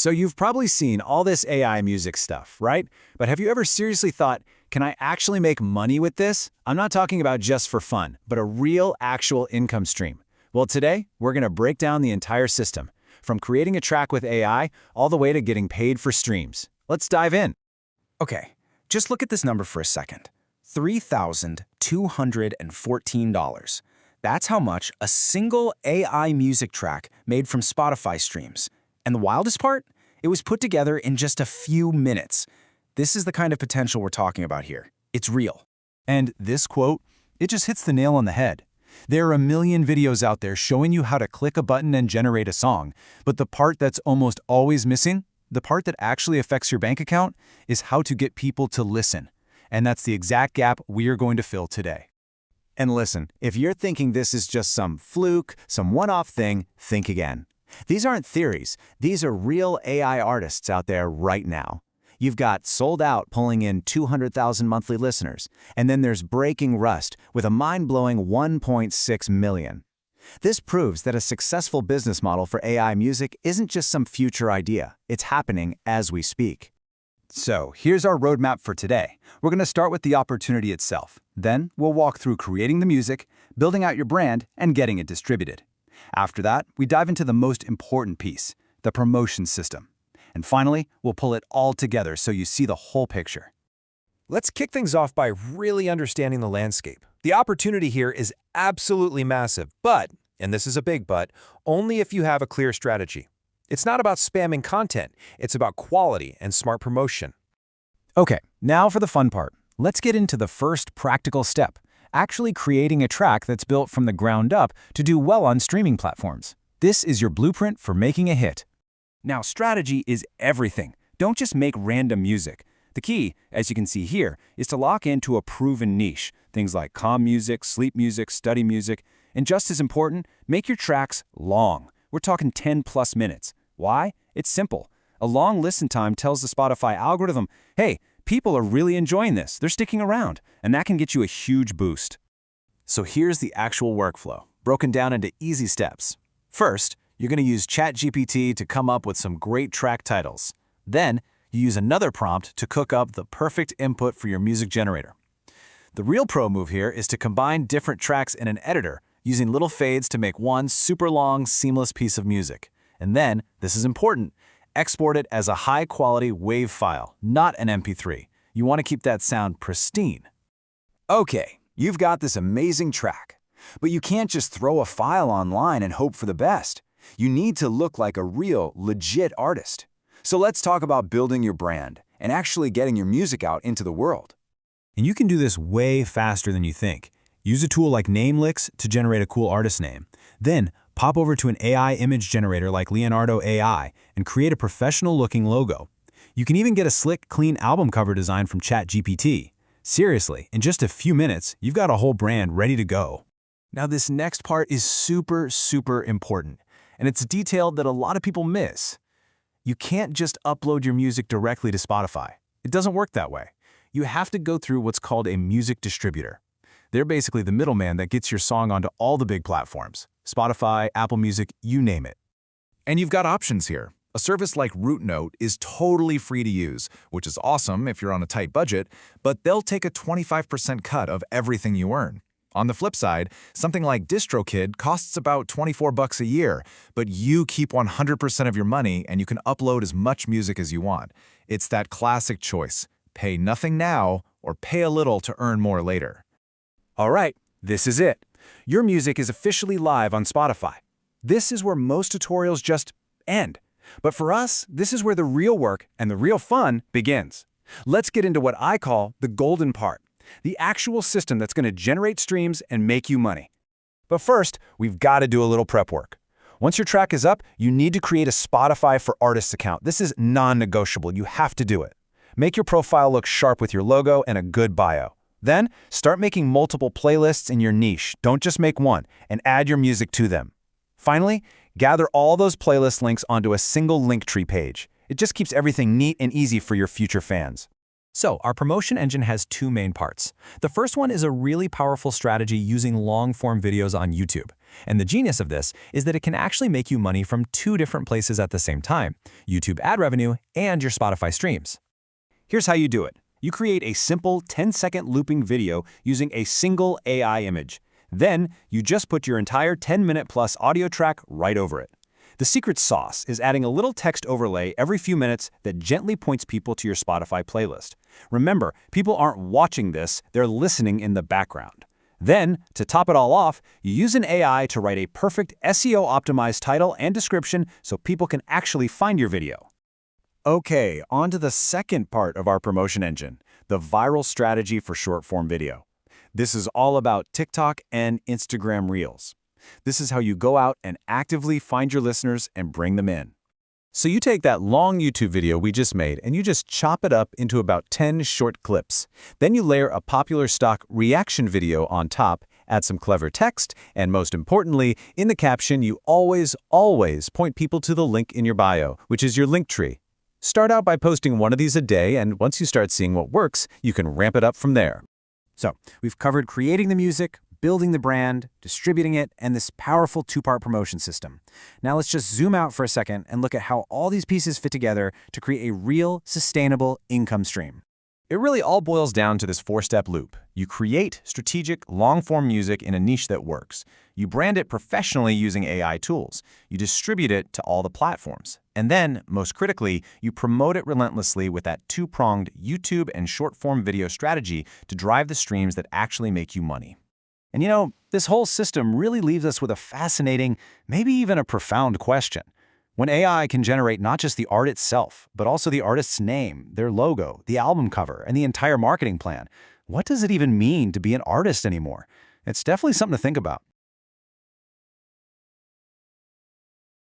So you've probably seen all this AI music stuff, right? But have you ever seriously thought, can I actually make money with this? I'm not talking about just for fun, but a real, actual income stream. Well, today, we're going to break down the entire system, from creating a track with AI all the way to getting paid for streams. Let's dive in. Okay, just look at this number for a second. $3,214. That's how much a single AI music track made from Spotify streams. And the wildest part? It was put together in just a few minutes. This is the kind of potential we're talking about here. It's real. And this quote, it just hits the nail on the head. There are a million videos out there showing you how to click a button and generate a song, but the part that's almost always missing, the part that actually affects your bank account, is how to get people to listen. And that's the exact gap we are going to fill today. And listen, if you're thinking this is just some fluke, some one-off thing, think again. These aren't theories. These are real AI artists out there right now. You've got Sold Out pulling in 200,000 monthly listeners, and then there's Breaking Rust with a mind-blowing 1.6 million. This proves that a successful business model for AI music isn't just some future idea. It's happening as we speak. So here's our roadmap for today. We're going to start with the opportunity itself. Then we'll walk through creating the music, building out your brand, and getting it distributed. After that, we dive into the most important piece, the promotion system. And finally, we'll pull it all together so you see the whole picture. Let's kick things off by really understanding the landscape. The opportunity here is absolutely massive, but, and this is a big but, only if you have a clear strategy. It's not about spamming content, it's about quality and smart promotion. Okay, now for the fun part. Let's get into the first practical step, actually creating a track that's built from the ground up to do well on streaming platforms. This is your blueprint for making a hit. Now, strategy is everything. Don't just make random music. The key, as you can see here, is to lock into a proven niche, things like calm music, sleep music, study music, and just as important, make your tracks long. We're talking 10+ minutes. Why? It's simple. A long listen time tells the Spotify algorithm, hey, people are really enjoying this, they're sticking around, and that can get you a huge boost. So here's the actual workflow, broken down into easy steps. First, you're going to use ChatGPT to come up with some great track titles. Then, you use another prompt to cook up the perfect input for your music generator. The real pro move here is to combine different tracks in an editor, using little fades to make one super long, seamless piece of music. And then, this is important, export it as a high-quality WAV file, not an MP3. You want to keep that sound pristine. Okay, you've got this amazing track. But you can't just throw a file online and hope for the best. You need to look like a real, legit artist. So let's talk about building your brand and actually getting your music out into the world. And you can do this way faster than you think. Use a tool like Namelix to generate a cool artist name. Then, pop over to an AI image generator like Leonardo AI and create a professional-looking logo. You can even get a slick, clean album cover design from ChatGPT. Seriously, in just a few minutes, you've got a whole brand ready to go. Now, this next part is super, super important, and it's a detail that a lot of people miss. You can't just upload your music directly to Spotify. It doesn't work that way. You have to go through what's called a music distributor. They're basically the middleman that gets your song onto all the big platforms. Spotify, Apple Music, you name it. And you've got options here. A service like RootNote is totally free to use, which is awesome if you're on a tight budget, but they'll take a 25% cut of everything you earn. On the flip side, something like DistroKid costs about $24 a year, but you keep 100% of your money and you can upload as much music as you want. It's that classic choice. Pay nothing now or pay a little to earn more later. All right, this is it. Your music is officially live on Spotify. This is where most tutorials just end. But for us, this is where the real work and the real fun begins. Let's get into what I call the golden part, the actual system that's going to generate streams and make you money. But first, we've got to do a little prep work. Once your track is up, you need to create a Spotify for Artists account. This is non-negotiable. You have to do it. Make your profile look sharp with your logo and a good bio. Then, start making multiple playlists in your niche. Don't just make one, and add your music to them. Finally, gather all those playlist links onto a single Linktree page. It just keeps everything neat and easy for your future fans. So, our promotion engine has two main parts. The first one is a really powerful strategy using long-form videos on YouTube. And the genius of this is that it can actually make you money from two different places at the same time: YouTube ad revenue and your Spotify streams. Here's how you do it. You create a simple 10-second looping video using a single AI image. Then, you just put your entire 10-minute-plus audio track right over it. The secret sauce is adding a little text overlay every few minutes that gently points people to your Spotify playlist. Remember, people aren't watching this, they're listening in the background. Then, to top it all off, you use an AI to write a perfect SEO-optimized title and description so people can actually find your video. Okay, on to the second part of our promotion engine, the viral strategy for short-form video. This is all about TikTok and Instagram Reels. This is how you go out and actively find your listeners and bring them in. So you take that long YouTube video we just made and you just chop it up into about 10 short clips. Then you layer a popular stock reaction video on top, add some clever text, and most importantly, in the caption, you always point people to the link in your bio, which is your link tree. Start out by posting one of these a day, and once you start seeing what works, you can ramp it up from there. So, we've covered creating the music, building the brand, distributing it, and this powerful two-part promotion system. Now let's just zoom out for a second and look at how all these pieces fit together to create a real, sustainable income stream. It really all boils down to this four-step loop. You create strategic, long-form music in a niche that works. You brand it professionally using AI tools. You distribute it to all the platforms. And then, most critically, you promote it relentlessly with that two-pronged YouTube and short-form video strategy to drive the streams that actually make you money. And you know, this whole system really leaves us with a fascinating, maybe even a profound question. When AI can generate not just the art itself, but also the artist's name, their logo, the album cover, and the entire marketing plan, what does it even mean to be an artist anymore? It's definitely something to think about.